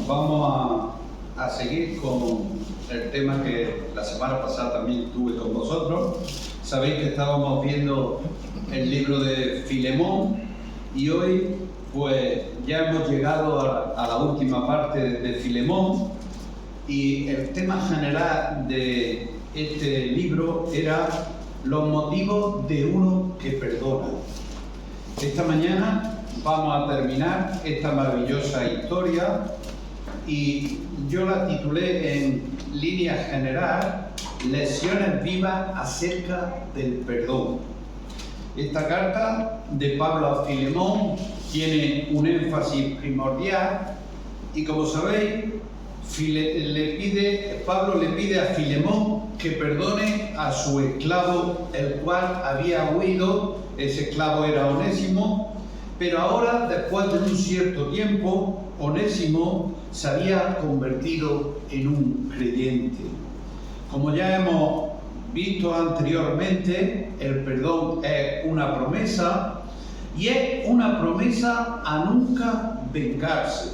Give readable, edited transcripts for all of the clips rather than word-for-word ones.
Vamos a seguir con el tema que la semana pasada también tuve con vosotros. Sabéis que estábamos viendo el libro de Filemón y hoy pues ya hemos llegado a la última parte de Filemón, y el tema general de este libro era los motivos de uno que perdona. Esta mañana vamos a terminar esta maravillosa historia y yo la titulé en línea general Lecciones vivas acerca del perdón. Esta carta de Pablo a Filemón tiene un énfasis primordial y, como sabéis, Pablo le pide a Filemón que perdone a su esclavo, el cual había huido. Ese esclavo era Onésimo, pero ahora, después de un cierto tiempo, Onésimo se había convertido en un creyente. Como ya hemos visto anteriormente, el perdón es una promesa, y es una promesa a nunca vengarse.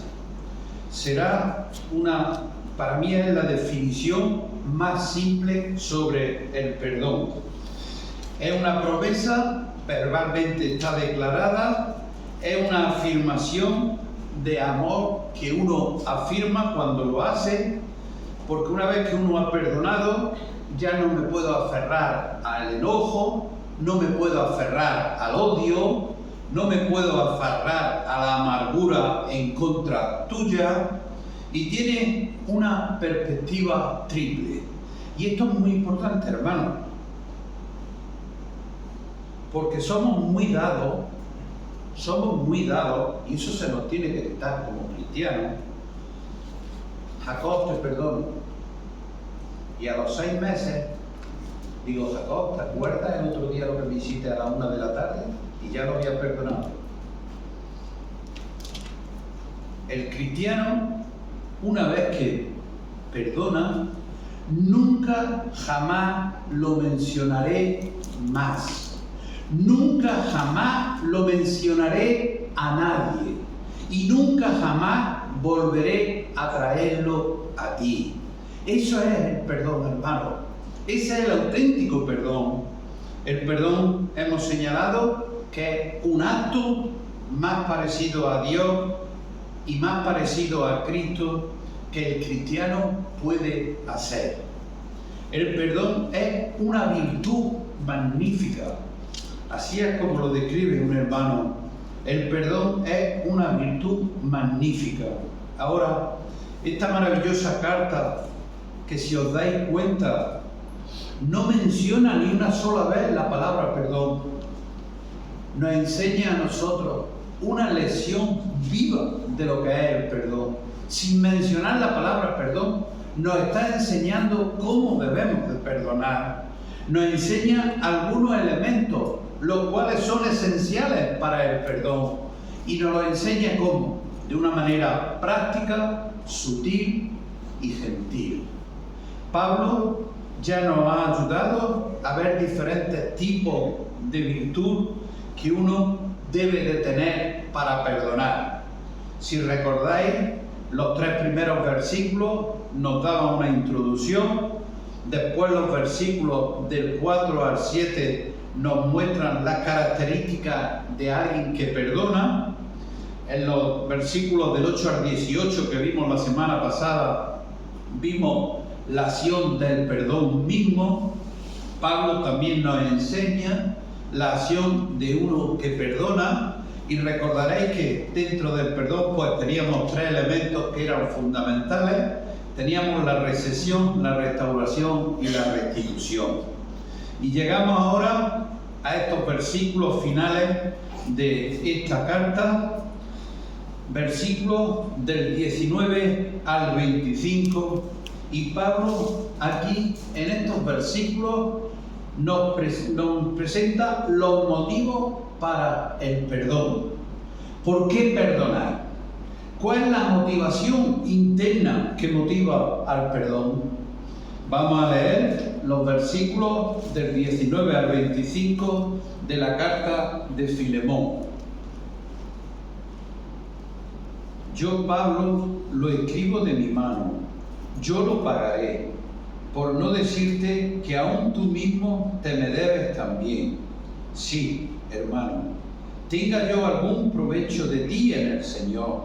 Para mí es la definición más simple sobre el perdón. Es una promesa, verbalmente está declarada, es una afirmación de amor que uno afirma cuando lo hace, porque una vez que uno ha perdonado, ya no me puedo aferrar al enojo, no me puedo aferrar al odio, no me puedo aferrar a la amargura en contra tuya, y tiene una perspectiva triple. Y esto es muy importante, hermano, porque somos muy dados, y eso se nos tiene que quitar como cristianos. Jacob, te perdono. Y a los 6 meses digo: Jacob, ¿te acuerdas el otro día lo que me hiciste a la 1 de la tarde? Y ya lo había perdonado. El cristiano, una vez que perdona, nunca jamás lo mencionaré más. Nunca jamás lo mencionaré a nadie. Y nunca jamás volveré a traerlo a ti. Eso es el perdón, hermano. Ese es el auténtico perdón. El perdón, hemos señalado que es un acto más parecido a Dios y más parecido a Cristo que el cristiano puede hacer. El perdón es una virtud magnífica. Así es como lo describe un hermano. El perdón es una virtud magnífica. Ahora, esta maravillosa carta, que si os dais cuenta, no menciona ni una sola vez la palabra perdón, nos enseña a nosotros una lección viva de lo que es el perdón. Sin mencionar la palabra perdón, nos está enseñando cómo debemos de perdonar. Nos enseña algunos elementos, los cuales son esenciales para el perdón, y nos lo enseña cómo, de una manera práctica, sutil y gentil. Pablo ya nos ha ayudado a ver diferentes tipos de virtud que uno debe de tener para perdonar. Si recordáis, los 3 primeros versículos nos daban una introducción, después los versículos del 4 al 7 nos muestran las características de alguien que perdona. En los versículos del 8 al 18 que vimos la semana pasada, vimos la acción del perdón mismo. Pablo también nos enseña la acción de uno que perdona, y recordaréis que dentro del perdón pues teníamos 3 elementos que eran fundamentales. Teníamos la recepción, la restauración y la restitución. Y llegamos ahora a estos versículos finales de esta carta, versículos del 19 al 25, y Pablo aquí en estos versículos nos presenta los motivos para el perdón. ¿Por qué perdonar? ¿Cuál es la motivación interna que motiva al perdón? Vamos a leer los versículos del 19 al 25 de la carta de Filemón. yo Pablo lo escribo de mi mano, yo lo pagaré, por no decirte que aún tú mismo te me debes también. Sí, hermano, tenga yo algún provecho de ti en el Señor,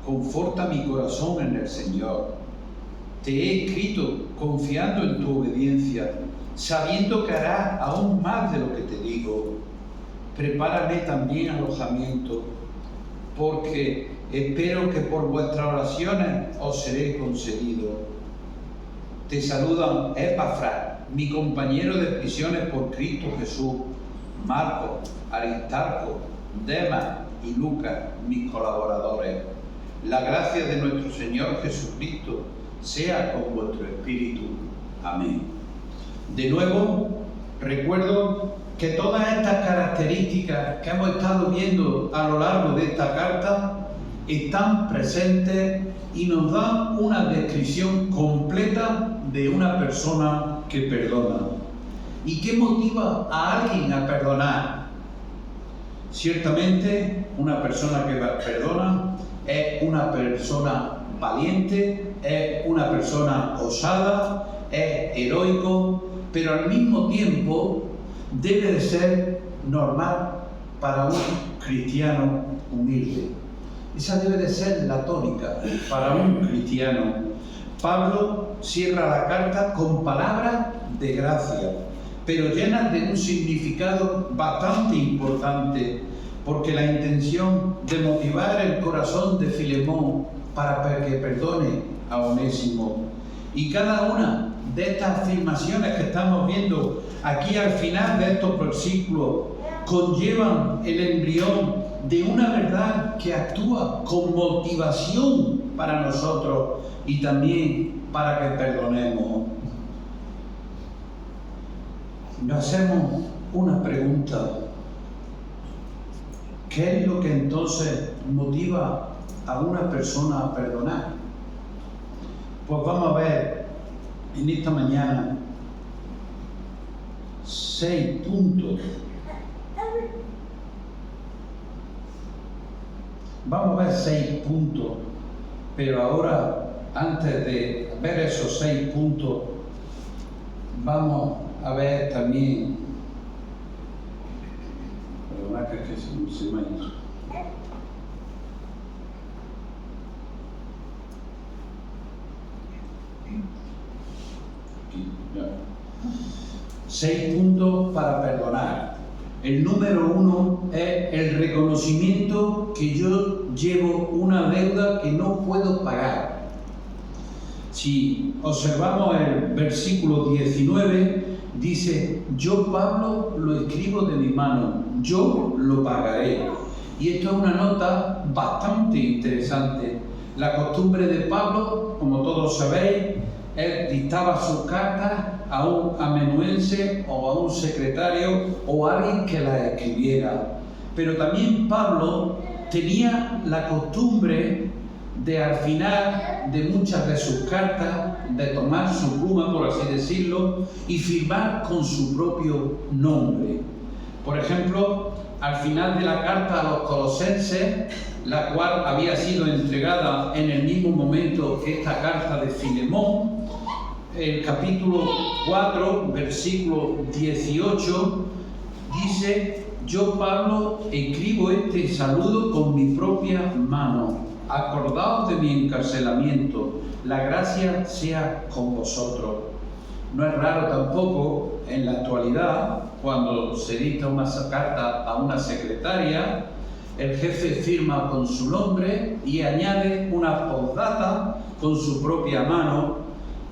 conforta mi corazón en el Señor. Te he escrito confiando en tu obediencia, sabiendo que harás aún más de lo que te digo. Prepárame también alojamiento, porque espero que por vuestras oraciones os seré concedido. Te saludan Epafras, mi compañero de prisiones por Cristo Jesús, Marcos, Aristarco, Demas y Lucas, mis colaboradores. La gracia de nuestro Señor Jesucristo sea con vuestro espíritu. Amén. De nuevo, recuerdo que todas estas características que hemos estado viendo a lo largo de esta carta están presentes y nos dan una descripción completa de una persona que perdona. ¿Y qué motiva a alguien a perdonar? Ciertamente, una persona que perdona es una persona valiente, es una persona osada, es heroico, pero al mismo tiempo debe de ser normal para un cristiano humilde. Esa debe de ser la tónica para un cristiano. Pablo cierra la carta con palabras de gracia, pero llenas de un significado bastante importante, porque la intención de motivar el corazón de Filemón para que perdone a Onésimo. Y cada una de estas afirmaciones que estamos viendo aquí al final de estos versículos conllevan el embrión de una verdad que actúa con motivación para nosotros y también para que perdonemos. Nos hacemos una pregunta. ¿Qué es lo que entonces motiva a una persona a perdonar? Pues vamos a ver en esta mañana 6 puntos. Vamos a ver 6 puntos, pero ahora, antes de ver esos 6 puntos, vamos a ver también. Perdona que se me ha ido. Aquí, ya. 6 puntos para perdonar. El número 1 es el reconocimiento que yo llevo una deuda que no puedo pagar. Si observamos el versículo 19, dice, yo Pablo lo escribo de mi mano, yo lo pagaré. Y esto es una nota bastante interesante. La costumbre de Pablo, como todos sabéis, él dictaba sus cartas a un amanuense o a un secretario o a alguien que las escribiera. Pero también Pablo tenía la costumbre de, al final de muchas de sus cartas, de tomar su pluma, por así decirlo, y firmar con su propio nombre. Por ejemplo, al final de la carta a los Colosenses, la cual había sido entregada en el mismo momento que esta carta de Filemón, el capítulo 4, versículo 18, dice, yo Pablo escribo este saludo con mi propia mano. Acordaos de mi encarcelamiento, la gracia sea con vosotros. No es raro tampoco en la actualidad, cuando se dicta una carta a una secretaria, el jefe firma con su nombre y añade una postdata con su propia mano,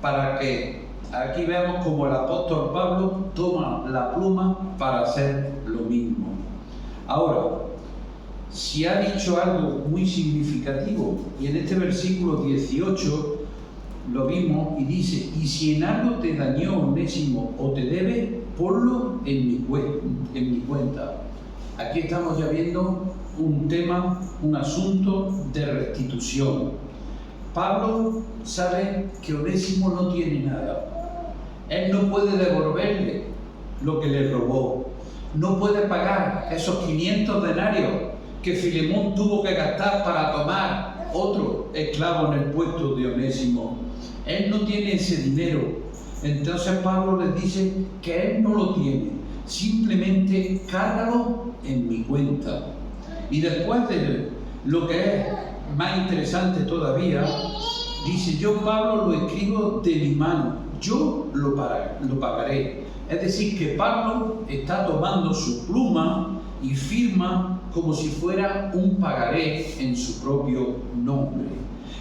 para que aquí veamos como el apóstol Pablo toma la pluma para hacer lo mismo. Ahora, si ha dicho algo muy significativo, y en este versículo 18 lo vimos y dice, y si en algo te dañó Onésimo o te debe, ponlo en mi cuenta. Aquí estamos ya viendo un tema, un asunto de restitución. Pablo sabe que Onésimo no tiene nada. Él no puede devolverle lo que le robó. No puede pagar esos 500 denarios que Filemón tuvo que gastar para tomar otro esclavo en el puesto de Onésimo. Él no tiene ese dinero. Entonces Pablo les dice que él no lo tiene. Simplemente cárgalo en mi cuenta. Y después de lo que es más interesante todavía, dice: yo, Pablo, lo escribo de mi mano, yo lo pagaré. Es decir, que Pablo está tomando su pluma y firma como si fuera un pagaré en su propio nombre.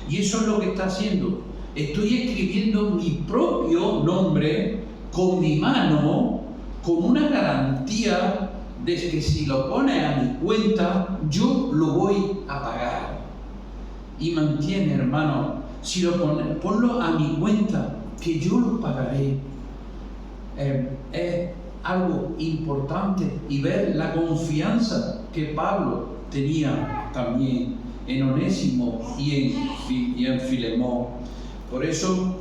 Y eso es lo que está haciendo. Estoy escribiendo mi propio nombre con mi mano, con una garantía de que si lo pone a mi cuenta, yo lo voy a pagar. Y mantiene, hermano, si lo ponlo a mi cuenta, que yo lo pagaré. Es algo importante, y ver la confianza que Pablo tenía también en Onésimo y en Filemón. Por eso,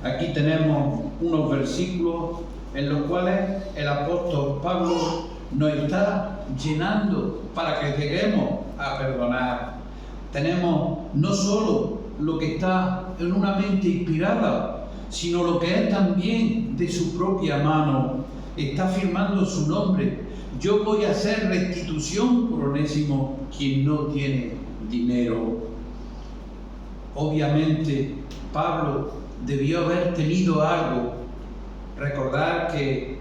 aquí tenemos unos versículos en los cuales el apóstol Pablo nos está llenando para que lleguemos a perdonar. Tenemos no solo lo que está en una mente inspirada, sino lo que es también de su propia mano. Está firmando su nombre. Yo voy a hacer restitución por Onésimo, quien no tiene dinero. Obviamente, Pablo debió haber tenido algo. Recordar que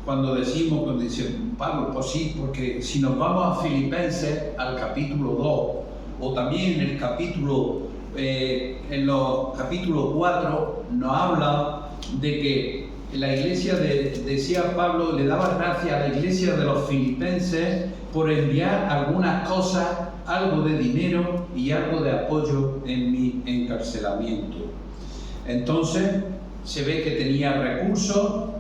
cuando dice Pablo, pues sí, porque si nos vamos a Filipenses, al capítulo 2, o también en los capítulos 4, nos habla de que la iglesia decía Pablo, le daba gracias a la iglesia de los filipenses por enviar algunas cosas, algo de dinero y algo de apoyo en mi encarcelamiento. Entonces se ve que tenía recursos,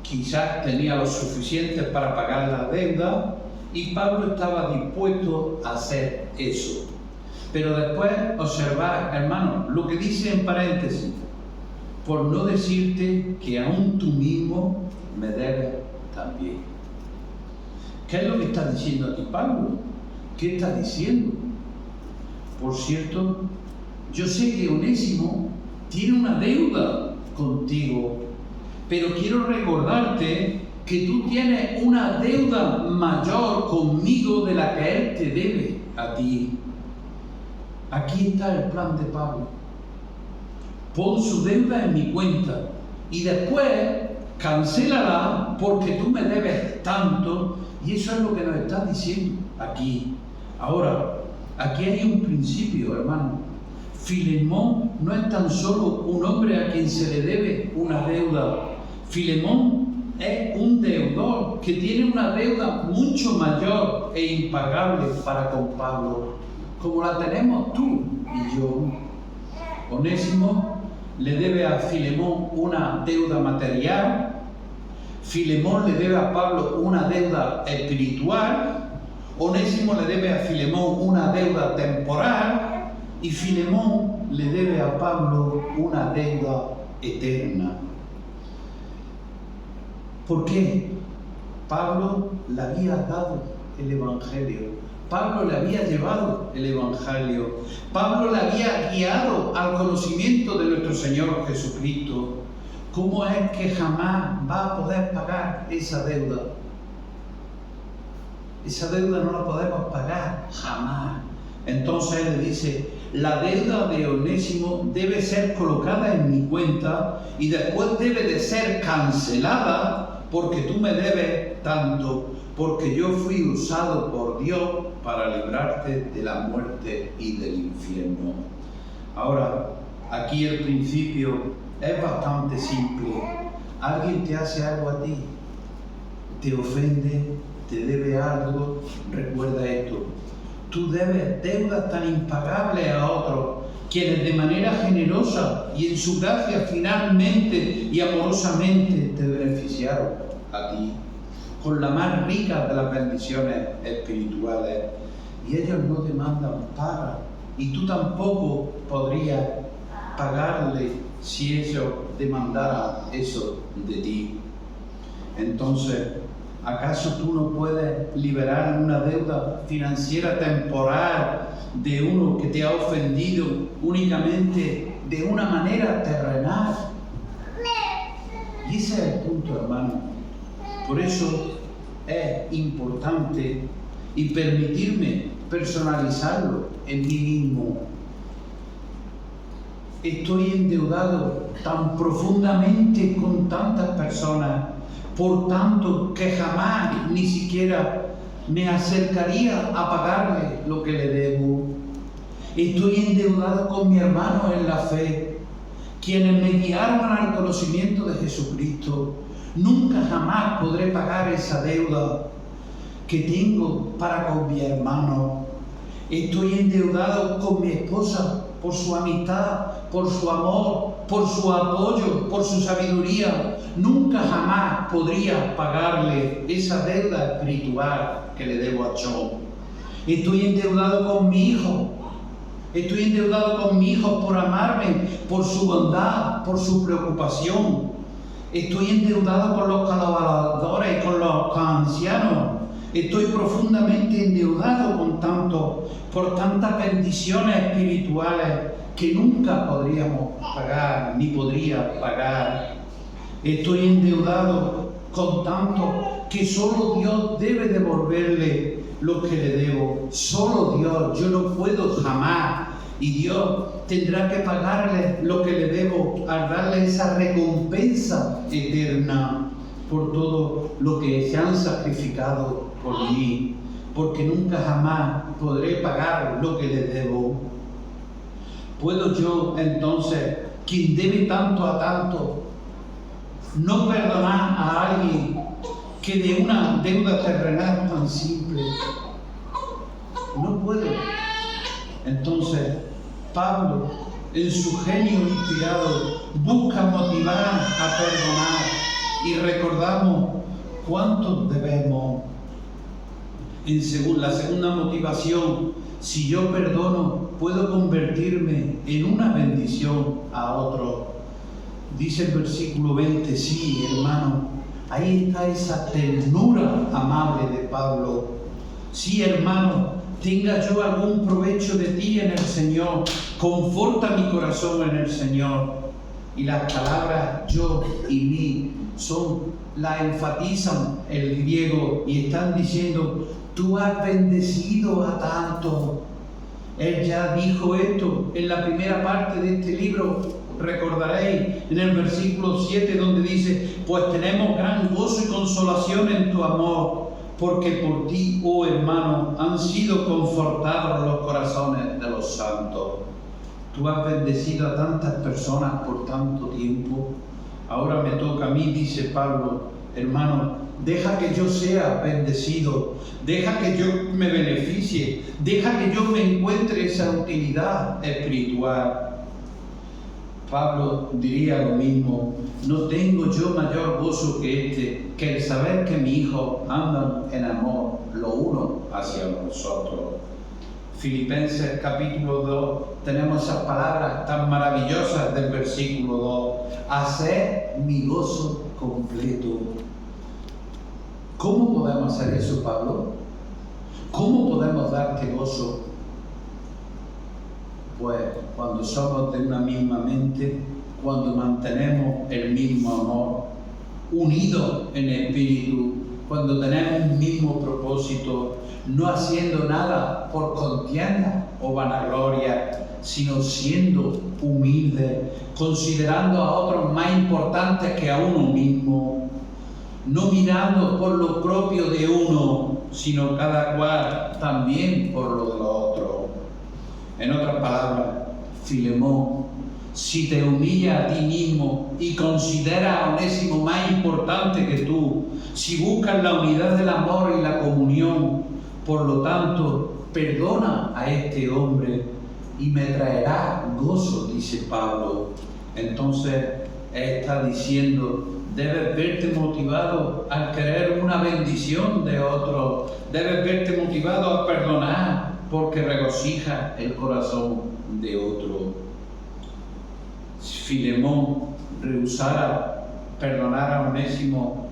quizás tenía lo suficiente para pagar la deuda, y Pablo estaba dispuesto a hacer eso. Pero después observar, hermano, lo que dice en paréntesis: por no decirte que aún tú mismo me debes también. ¿Qué es lo que está diciendo aquí Pablo? ¿Qué está diciendo? Por cierto, yo sé que Onésimo tiene una deuda contigo, pero quiero recordarte que tú tienes una deuda mayor conmigo de la que él te debe a ti. Aquí está el plan de Pablo. Pon su deuda en mi cuenta y después cancélala porque tú me debes tanto, y eso es lo que nos está diciendo aquí. Ahora, aquí hay un principio, hermano. Filemón no es tan solo un hombre a quien se le debe una deuda. Filemón es un deudor que tiene una deuda mucho mayor e impagable para con Pablo, como la tenemos tú y yo. Onésimo le debe a Filemón una deuda material, Filemón le debe a Pablo una deuda espiritual, Onésimo le debe a Filemón una deuda temporal, y Filemón le debe a Pablo una deuda eterna. ¿Por qué? Pablo le había dado el Evangelio. Pablo le había llevado el Evangelio. Pablo le había guiado al conocimiento de nuestro Señor Jesucristo. ¿Cómo es que jamás va a poder pagar esa deuda? Esa deuda no la podemos pagar jamás. Entonces él le dice: la deuda de Onésimo debe ser colocada en mi cuenta y después debe de ser cancelada, porque tú me debes tanto, porque yo fui usado por Dios para librarte de la muerte y del infierno. Ahora, aquí el principio es bastante simple. Alguien te hace algo a ti, te ofende, te debe algo, recuerda esto: tú debes deudas tan impagables a otros, quienes de manera generosa y en su gracia finalmente y amorosamente te beneficiaron a ti con la más rica de las bendiciones espirituales, y ellos no demandan paga, y tú tampoco podrías pagarle si ellos demandaran eso de ti. Entonces, ¿acaso tú no puedes liberar una deuda financiera temporal de uno que te ha ofendido únicamente de una manera terrenal. Y ese es el punto, hermano. Por eso es importante y permitirme personalizarlo en mí mismo. Estoy endeudado tan profundamente con tantas personas, por tanto que jamás ni siquiera me acercaría a pagarle lo que le debo. Estoy endeudado con mi hermano en la fe, quienes me guiaron al conocimiento de Jesucristo. Nunca jamás podré pagar esa deuda que tengo para con mi hermano. Estoy endeudado con mi esposa por su amistad, por su amor, por su apoyo, por su sabiduría. Nunca jamás podría pagarle esa deuda espiritual que le debo a John. Estoy endeudado con mi hijo. Estoy endeudado con mi hijo por amarme, por su bondad, por su preocupación. Estoy endeudado con los colaboradores, con los ancianos. Estoy profundamente endeudado por tantas bendiciones espirituales que nunca podríamos pagar, ni podría pagar. Estoy endeudado con tanto que solo Dios debe devolverle lo que le debo. Solo Dios, yo no puedo jamás. Y Dios tendrá que pagarle lo que le debo al darle esa recompensa eterna por todo lo que se han sacrificado por mí, porque nunca jamás podré pagar lo que le debo. ¿Puedo yo entonces, quien debe tanto a tanto, no perdonar a alguien que de una deuda terrenal tan simple? No puedo. Entonces, Pablo, en su genio inspirado, busca motivar a perdonar y recordamos cuánto debemos. La segunda motivación, si yo perdono, puedo convertirme en una bendición a otro. Dice el versículo 20, sí, hermano, ahí está esa ternura amable de Pablo. Sí, hermano, tenga yo algún provecho de ti en el Señor, conforta mi corazón en el Señor. Y las palabras yo y mí la enfatizan el griego y están diciendo, tú has bendecido a tanto. Él ya dijo esto en la primera parte de este libro, recordaréis, en el versículo 7, donde dice, pues tenemos gran gozo y consolación en tu amor, porque por ti, oh hermano, han sido confortados los corazones de los santos. Tú has bendecido a tantas personas por tanto tiempo. Ahora me toca a mí, dice Pablo, hermano, deja que yo sea bendecido, deja que yo me beneficie, deja que yo me encuentre esa utilidad espiritual. Pablo diría lo mismo, no tengo yo mayor gozo que el saber que mi hijo andan en amor lo uno hacia nosotros. Filipenses capítulo 2, tenemos esas palabras tan maravillosas del versículo 2, hacer mi gozo completo. ¿Cómo podemos hacer eso, Pablo? ¿Cómo podemos darte gozo? Pues cuando somos de una misma mente, cuando mantenemos el mismo amor, unidos en espíritu, cuando tenemos un mismo propósito, no haciendo nada por contienda o vanagloria, sino siendo humildes, considerando a otros más importantes que a uno mismo, no mirando por lo propio de uno, sino cada cual también por lo de los otros. En otras palabras, Filemón, si te humillas a ti mismo y consideras a Onésimo más importante que tú, si buscas la unidad del amor y la comunión, por lo tanto, perdona a este hombre y me traerá gozo, dice Pablo. Entonces, él está diciendo, debes verte motivado al querer una bendición de otro, debes verte motivado a perdonar, porque regocija el corazón de otro. Si Filemón rehusara perdonar a Onésimo,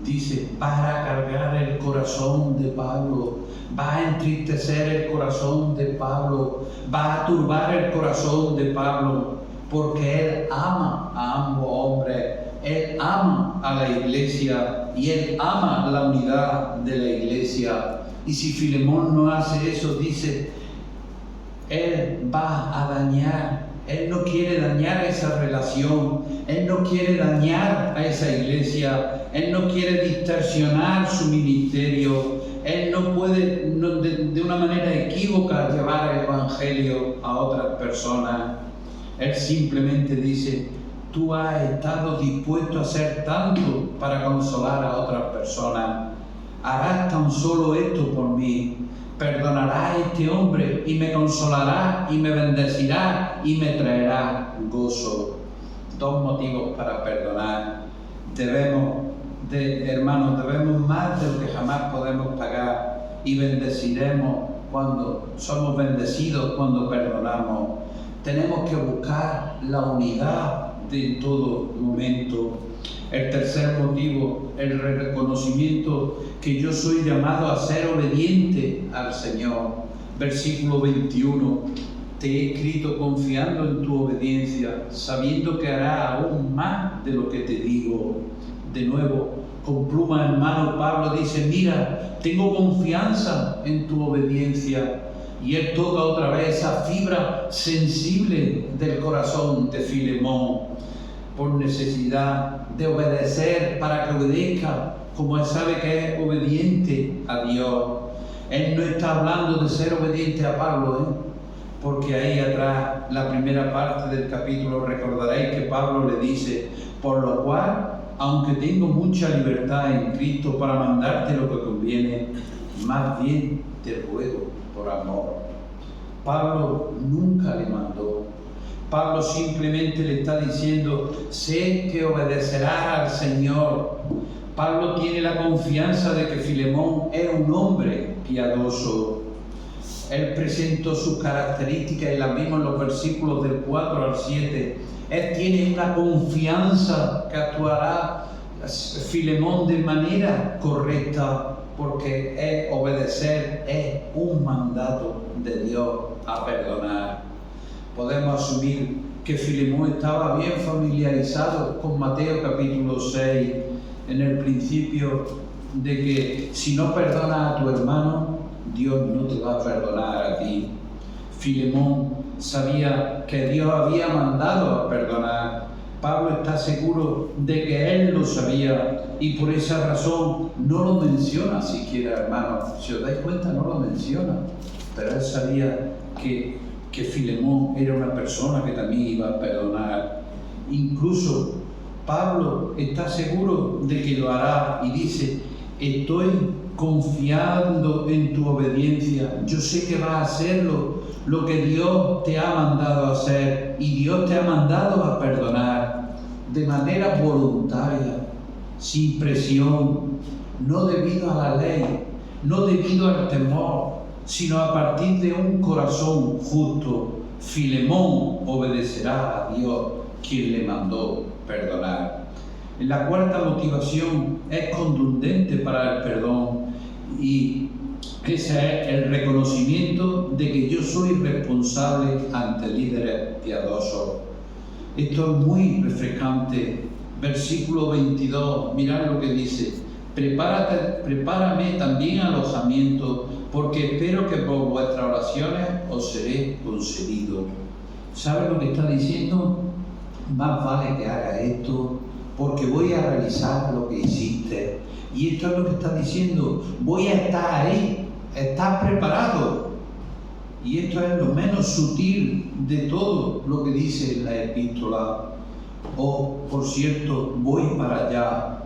dice, va a cargar el corazón de Pablo, va a entristecer el corazón de Pablo, va a turbar el corazón de Pablo, porque él ama a ambos hombres, él ama a la iglesia y él ama la unidad de la iglesia. Y si Filemón no hace eso, dice, él va a dañar, él no quiere dañar esa relación, él no quiere dañar a esa iglesia, él no quiere distorsionar su ministerio, él no puede de una manera equívoca llevar el evangelio a otras personas. Él simplemente dice, tú has estado dispuesto a hacer tanto para consolar a otras personas, harás tan solo esto por mí. Perdonará a este hombre y me consolará y me bendecirá y me traerá gozo. Dos motivos para perdonar. Hermanos, debemos más de lo que jamás podemos pagar y bendeciremos cuando somos bendecidos, cuando perdonamos. Tenemos que buscar la unidad de todo momento. El tercer motivo, el reconocimiento que yo soy llamado a ser obediente al Señor. Versículo 21. Te he escrito confiando en tu obediencia, sabiendo que hará aún más de lo que te digo. De nuevo, con pluma en mano, Pablo dice, mira, tengo confianza en tu obediencia. Y él toca otra vez esa fibra sensible del corazón de Filemón, por necesidad de obedecer, para que obedezca, como él sabe que es obediente a Dios. Él no está hablando de ser obediente a Pablo, porque ahí atrás, la primera parte del capítulo, recordaréis que Pablo le dice, por lo cual, aunque tengo mucha libertad en Cristo para mandarte lo que conviene, más bien te ruego por amor. Pablo nunca le mandó. Pablo simplemente le está diciendo, sé que obedecerás al Señor. Pablo tiene la confianza de que Filemón es un hombre piadoso. Él presentó sus características y las vimos en los versículos del 4 al 7. Él tiene una confianza que actuará Filemón de manera correcta, porque obedecer es un mandato de Dios a perdonar. Podemos asumir que Filemón estaba bien familiarizado con Mateo capítulo 6, en el principio de que si no perdonas a tu hermano, Dios no te va a perdonar a ti. Filemón sabía que Dios había mandado a perdonar. Pablo está seguro de que él lo sabía y por esa razón no lo menciona siquiera, hermano. Si os dais cuenta, no lo menciona. Pero él sabía que Filemón era una persona que también iba a perdonar. Incluso Pablo está seguro de que lo hará y dice, estoy confiando en tu obediencia. Yo sé que vas a hacerlo, lo que Dios te ha mandado a hacer, y Dios te ha mandado a perdonar de manera voluntaria, sin presión, no debido a la ley, no debido al temor, sino a partir de un corazón justo. Filemón obedecerá a Dios, quien le mandó perdonar. La cuarta motivación es contundente para el perdón, y ese es el reconocimiento de que yo soy responsable ante líderes piadosos. Esto es muy refrescante. Versículo 22, mirad lo que dice: prepárame también alojamiento, porque espero que por vuestras oraciones os seré concedido. ¿Sabes lo que está diciendo? Más vale que haga esto, porque voy a realizar lo que hiciste. Y esto es lo que está diciendo: voy a estar ahí, estás preparado. Y esto es lo menos sutil de todo lo que dice la epístola. Por cierto, voy para allá.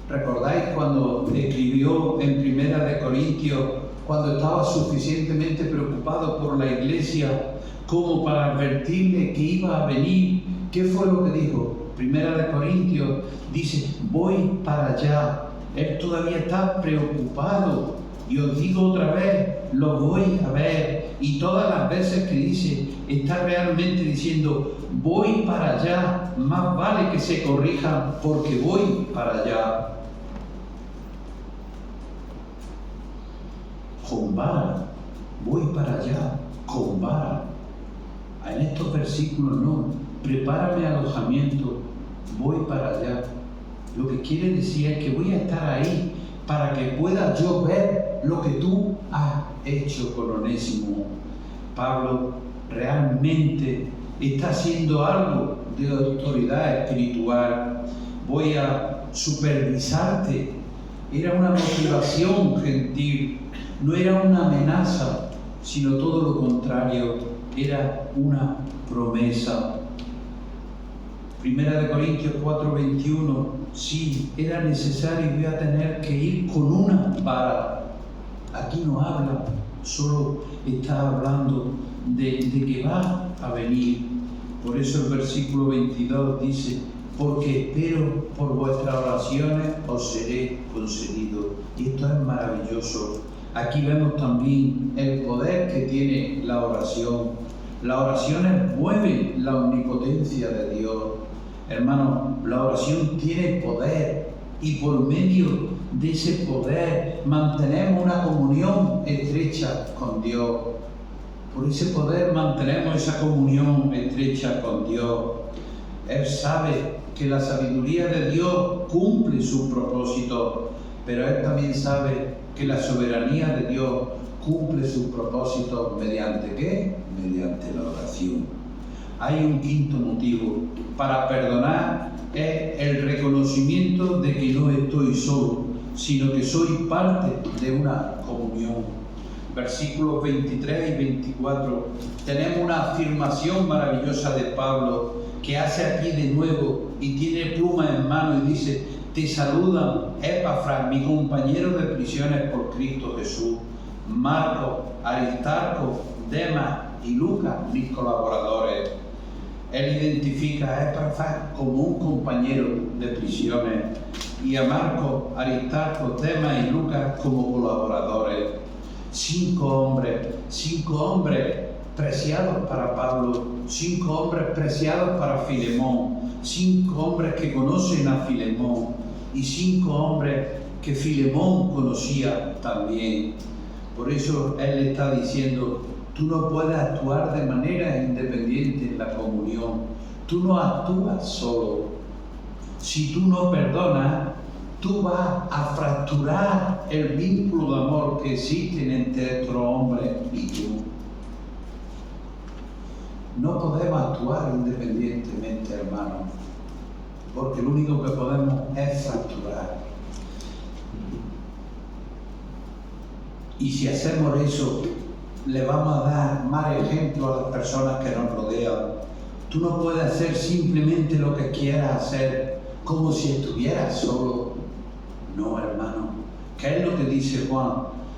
¿Recordáis cuando escribió en Primera de Corintios, cuando estaba suficientemente preocupado por la iglesia como para advertirle que iba a venir? ¿Qué fue lo que dijo? Primera de Corintios dice, voy para allá. Él todavía está preocupado. Y os digo otra vez, lo voy a ver. Y todas las veces que dice, está realmente diciendo, voy para allá. Más vale que se corrijan porque voy para allá. con vara, voy para allá, con vara. En estos versículos no, prepárame alojamiento, voy para allá. Lo que quiere decir es que voy a estar ahí para que pueda yo ver lo que tú has hecho con Onésimo. Pablo realmente está haciendo algo de autoridad espiritual. Voy a supervisarte. Era una motivación gentil, no era una amenaza, sino todo lo contrario, era una promesa. Primera de Corintios 4:21, sí, era necesario y voy a tener que ir con una vara. Aquí no habla, solo está hablando de que va a venir. Por eso el versículo 22 dice, porque espero por vuestras oraciones os seré concedido. Y esto es maravilloso. Aquí vemos también el poder que tiene la oración. Las oraciones mueven la omnipotencia de Dios. Hermano, la oración tiene poder y por medio de ese poder mantenemos una comunión estrecha con Dios. Por ese poder mantenemos esa comunión estrecha con Dios. Él sabe que la sabiduría de Dios cumple su propósito, pero Él también sabe que la soberanía de Dios cumple sus propósitos ¿mediante qué? Mediante la oración. Hay un quinto motivo para perdonar, es el reconocimiento de que no estoy solo, sino que soy parte de una comunión. Versículos 23 y 24, tenemos una afirmación maravillosa de Pablo que hace aquí de nuevo y tiene pluma en mano y dice, te saludan Epafras, mi compañero de prisiones por Cristo Jesús, Marcos, Aristarco, Demas y Lucas, mis colaboradores. Él identifica a Epafras como un compañero de prisiones y a Marcos, Aristarco, Demas y Lucas como colaboradores. 5 hombres preciados para Pablo, 5 hombres preciados para Filemón, 5 hombres que conocen a Filemón y 5 hombres que Filemón conocía también. Por eso él le está diciendo, tú no puedes actuar de manera independiente en la comunión, tú no actúas solo. Si tú no perdonas, tú vas a fracturar el vínculo de amor que existe entre estos hombres y tú. No podemos actuar independientemente, hermano, porque lo único que podemos es fracturar. Y si hacemos eso, le vamos a dar mal ejemplo a las personas que nos rodean. Tú no puedes hacer simplemente lo que quieras hacer, como si estuvieras solo. No, hermano. ¿Qué es lo que dice Juan?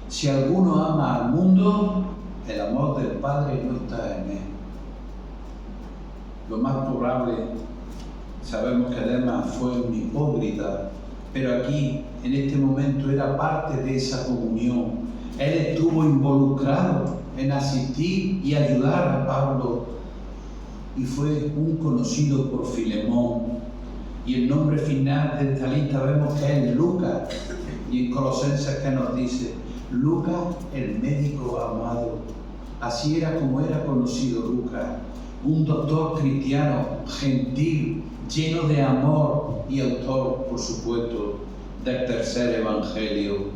Si alguno ama al mundo, el amor del Padre no está en él. Lo más probable, sabemos que Demas fue un hipócrita, pero aquí, en este momento, era parte de esa comunión. Él estuvo involucrado en asistir y ayudar a Pablo y fue un conocido por Filemón. Y el nombre final de esta lista vemos que es Lucas. Y en Colosenses que nos dice, Lucas el médico amado. Así era como era conocido Lucas. Un doctor cristiano, gentil, lleno de amor y autor, por supuesto, del tercer evangelio.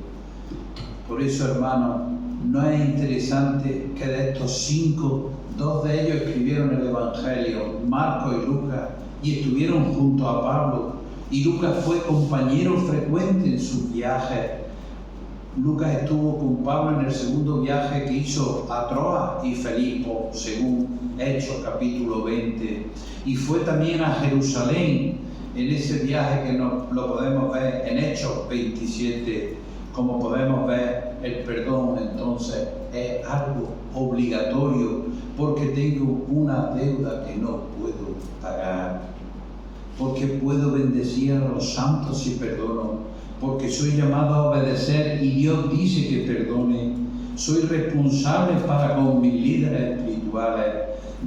Por eso, hermanos, ¿no es interesante que de estos 5, 2 de ellos escribieron el evangelio, Marcos y Lucas, y estuvieron junto a Pablo, y Lucas fue compañero frecuente en sus viajes? Lucas estuvo con Pablo en el segundo viaje que hizo a Troas y Filipo, según Hechos capítulo 20, y fue también a Jerusalén en ese viaje que lo podemos ver en Hechos 27. Como podemos ver, el perdón entonces es algo obligatorio porque tengo una deuda que no puedo pagar, porque puedo bendecir a los santos si perdono, porque soy llamado a obedecer y Dios dice que perdone. Soy responsable para con mis líderes espirituales.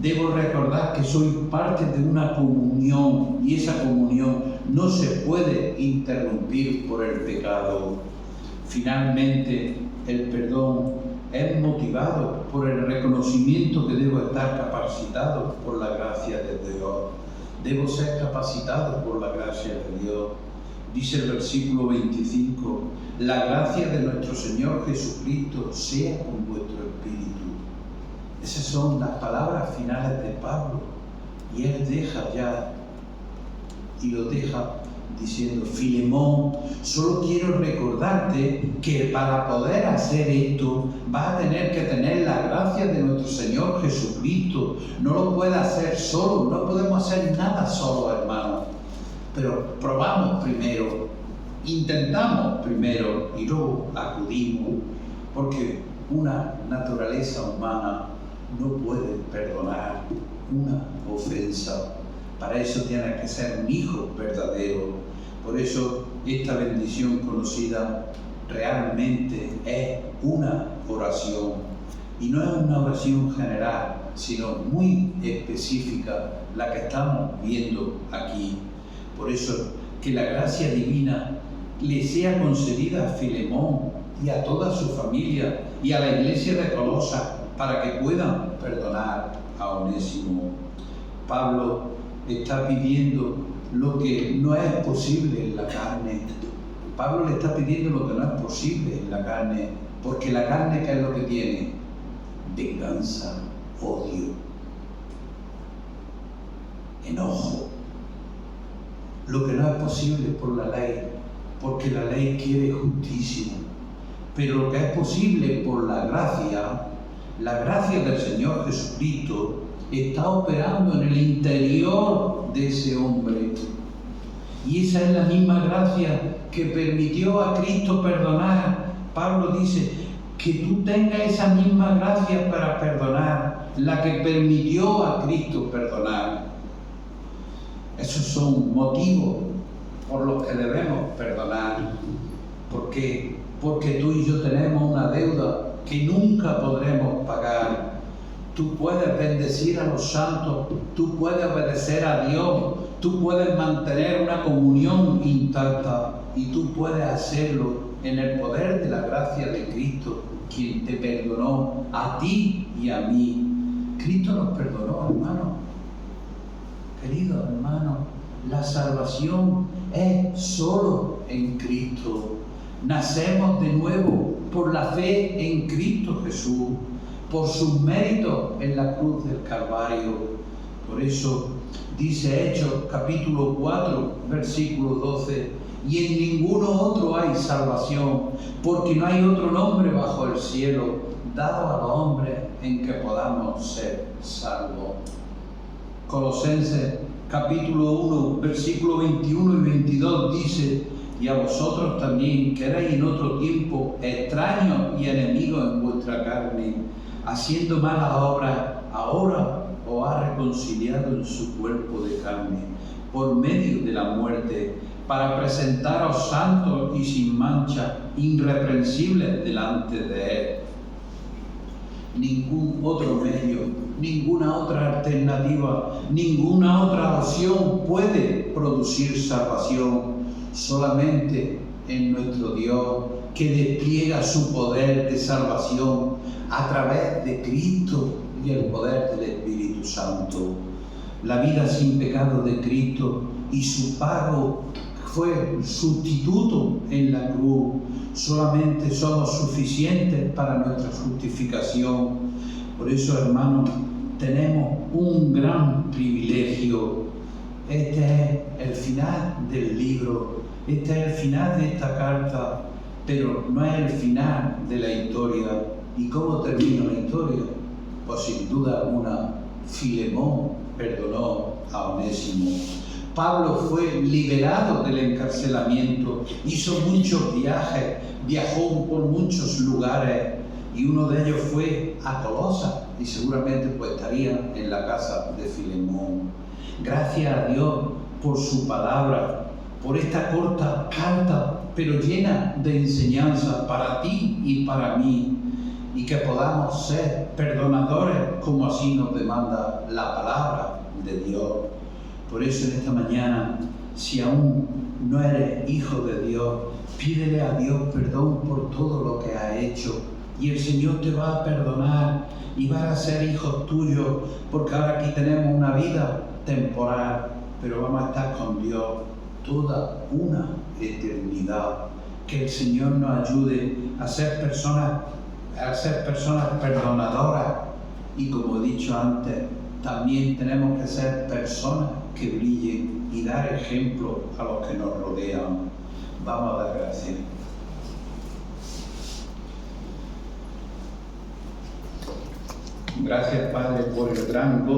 Debo recordar que soy parte de una comunión y esa comunión no se puede interrumpir por el pecado. Finalmente, el perdón es motivado por el reconocimiento que debo estar capacitado por la gracia de Dios. Debo ser capacitado por la gracia de Dios. Dice el versículo 25, la gracia de nuestro Señor Jesucristo sea con vuestro espíritu. Esas son las palabras finales de Pablo. Y él deja ya, y lo deja diciendo, Filemón, solo quiero recordarte que para poder hacer esto vas a tener que tener la gracia de nuestro Señor Jesucristo. No lo puedes hacer solo, no podemos hacer nada solo, hermano. Pero probamos primero, intentamos primero y luego acudimos, porque una naturaleza humana no puede perdonar una ofensa. Para eso tiene que ser un hijo verdadero. Por eso esta bendición conocida realmente es una oración. Y no es una oración general, sino muy específica, la que estamos viendo aquí. Por eso que la gracia divina le sea concedida a Filemón y a toda su familia y a la iglesia de Colosas para que puedan perdonar a Onésimo. Pablo está pidiendo lo que no es posible en la carne. Pablo le está pidiendo lo que no es posible en la carne, porque la carne, ¿qué es lo que tiene? Venganza, odio, enojo. Lo que no es posible por la ley, porque la ley quiere justicia. Pero lo que es posible por la gracia del Señor Jesucristo, está operando en el interior de ese hombre. Y esa es la misma gracia que permitió a Cristo perdonar. Pablo dice que tú tengas esa misma gracia para perdonar, la que permitió a Cristo perdonar. Esos son motivos por los que debemos perdonar. ¿Por qué? Porque tú y yo tenemos una deuda que nunca podremos pagar. Tú puedes bendecir a los santos, tú puedes obedecer a Dios, tú puedes mantener una comunión intacta y tú puedes hacerlo en el poder de la gracia de Cristo, quien te perdonó a ti y a mí. Cristo nos perdonó, hermano. Querido hermano, la salvación es solo en Cristo. Nacemos de nuevo por la fe en Cristo Jesús, por sus méritos en la cruz del Calvario. Por eso dice Hechos capítulo 4, versículo 12, y en ninguno otro hay salvación, porque no hay otro nombre bajo el cielo dado a los hombres en que podamos ser salvos. Colosenses capítulo 1, versículo 21 y 22 dice, y a vosotros también, que erais en otro tiempo extraños y enemigos en vuestra carne, haciendo malas obras, ahora os ha reconciliado en su cuerpo de carne, por medio de la muerte, para presentaros santos y sin mancha, irreprensibles delante de Él. Ningún otro medio, ninguna otra alternativa, ninguna otra opción puede producir salvación. Solamente en nuestro Dios, que despliega su poder de salvación a través de Cristo y el poder del Espíritu Santo. La vida sin pecado de Cristo y su pago fue sustituto en la cruz. Solamente somos suficientes para nuestra justificación. Por eso, hermanos, tenemos un gran privilegio. Este es el final del libro, este es el final de esta carta, pero no es el final de la historia. ¿Y cómo termina la historia? Pues sin duda alguna, Filemón perdonó a Onésimo. Pablo fue liberado del encarcelamiento, hizo muchos viajes, viajó por muchos lugares y uno de ellos fue a Colosas y seguramente pues estaría en la casa de Filemón. Gracias a Dios por su palabra, por esta corta carta, pero llena de enseñanza para ti y para mí, y que podamos ser perdonadores como así nos demanda la palabra de Dios. Por eso en esta mañana, si aún no eres hijo de Dios, pídele a Dios perdón por todo lo que has hecho, y el Señor te va a perdonar y van a ser hijos tuyos, porque ahora aquí tenemos una vida temporal, pero vamos a estar con Dios toda una eternidad. Que el Señor nos ayude a ser personas perdonadoras, y como he dicho antes, también tenemos que ser personas que brillen y dar ejemplo a los que nos rodean. Vamos a dar gracias. Gracias, Padre, por el gran gozo